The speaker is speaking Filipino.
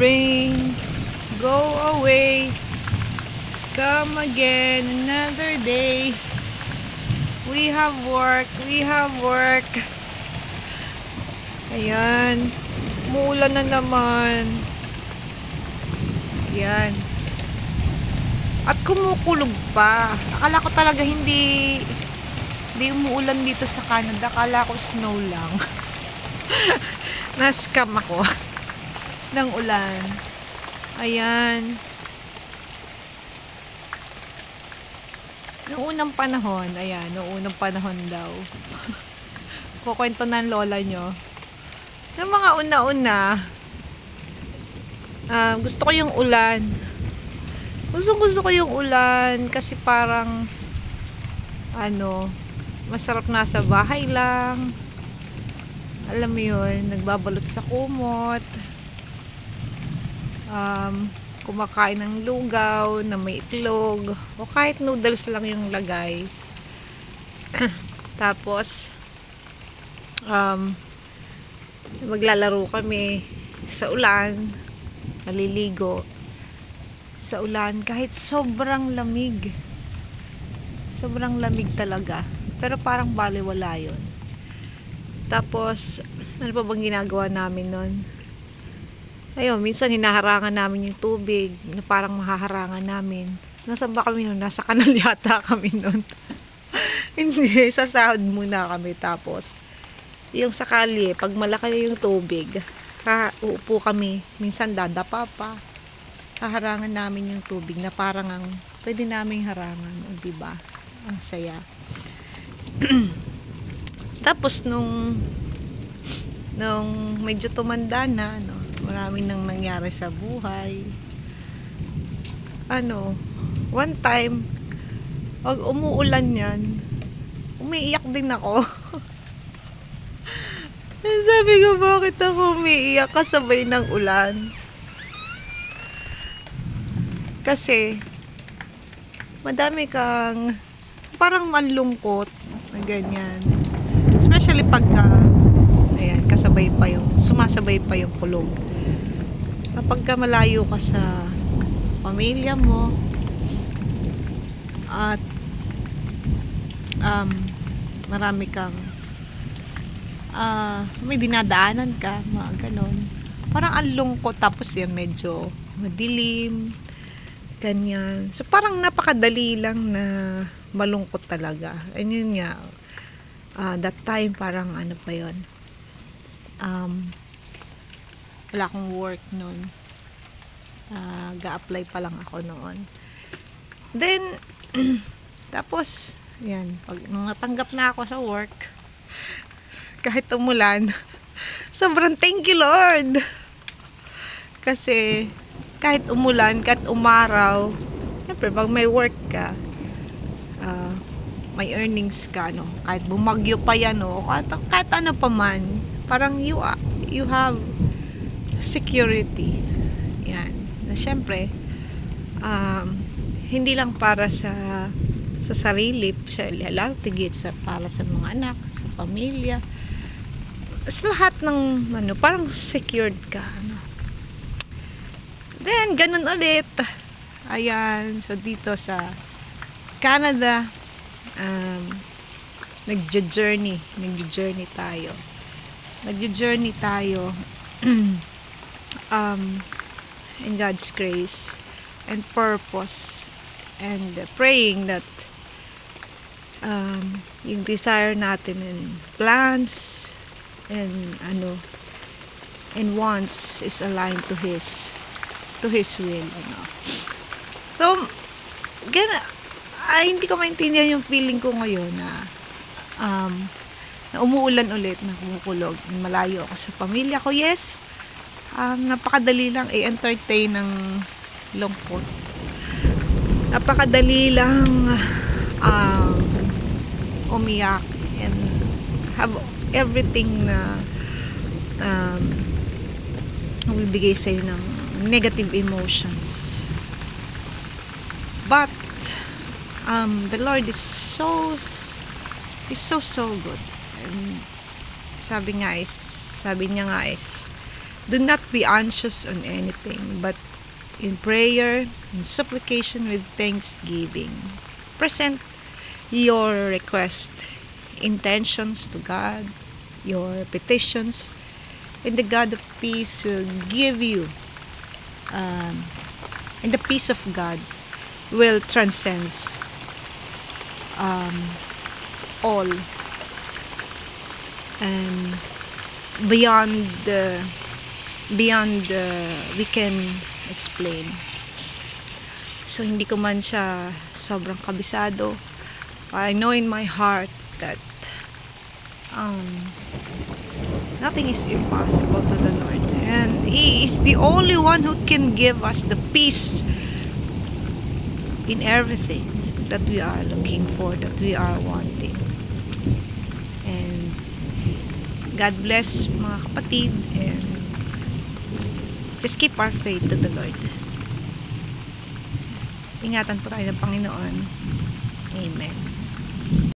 rain, go away, come again another day. We have work, we have work. Ayan, umuulan na naman. Ayan. At kumukulog pa. Akala ko talaga hindi umuulan dito sa Canada. Akala ko snow lang. Na-scam ako ng ulan. Ayan. Noong unang panahon, ayan, noong unang panahon daw. Kukwento ng lola nyo. Noong mga una-una, gusto ko yung ulan. Gusto ko yung ulan kasi parang masarap nasa bahay lang. Alam mo yun, nagbabalot sa kumot. Kumakain ng lugaw na may itlog o kahit noodles lang yung lagay. Tapos maglalaro kami sa ulan, naliligo sa ulan kahit sobrang lamig talaga, pero parang balewala yun. Tapos ano pa bang ginagawa namin nun? Ayun, minsan hinaharangan namin yung tubig na parang mahaharangan namin. Nasaan ba kami nun? Nasa kanal yata kami nun. Hindi, sa sahod muna kami. Tapos yung sa kalye, pag malaki yung tubig, uupo kami, minsan dadapa pa. Haharangan namin yung tubig na parang ang pwede naming harangan, o diba? Ang saya. Tapos nung medyo tumanda na, marami nang nangyari sa buhay. One time, pag umuulan yan, umiiyak din ako. Sabi ko, bakit ako umiiyak kasabay ng ulan? Kasi madami kang parang manlungkot na ganyan, especially pagka ayan, sumasabay pa yung kulog. Kapag malayo ka sa pamilya mo at marami kang may dinadaanan ka, mga ganon, parang ang lungkot. Tapos yan medyo madilim ganyan. So parang napakadali lang na malungkot talaga. And yun nga, that time parang pa yun, wala akong work noon. Ga-apply pa lang ako noon. Then tapos yan, pag natanggap na ako sa work, kahit umulan, sobrang thank you Lord. Kasi kahit umulan, kahit umaraw, siyempre pag may work ka, may earnings ka, kahit bumagyo pa yan, kahit ano pa man, parang you have security. Yan. Na siyempre, hindi lang para sa sarili, tigit para sa mga anak, sa pamilya, sa lahat ng parang secured ka. Then, ganun ulit. Ayan. So, dito sa Canada, nag-journey tayo. In God's grace and purpose, and praying that yung desire natin and plans and wants is aligned to His will. So hindi ko maintindihan yung feeling ko ngayon na umuulan ulit, na kumukulog, malayo ako sa pamilya ko. Yes, napakadali lang i-entertain ng lungkot, napakadali lang umiyak and have everything na bibigay sa'yo ng negative emotions. But the Lord is so good. And sabi niya nga is Do not be anxious on anything, but in prayer and supplication with thanksgiving, present your request, intentions to God, your petitions, and the God of peace will give you, and the peace of God will transcend all, and beyond we can explain. So hindi ko man siya sobrang kabisado, I know in my heart that nothing is impossible to the Lord, and He is the only one who can give us the peace in everything that we are looking for, that we are wanting. And God bless mga kapatid, and just keep our faith to the Lord. Ingatan po tayo ng Panginoon. Amen.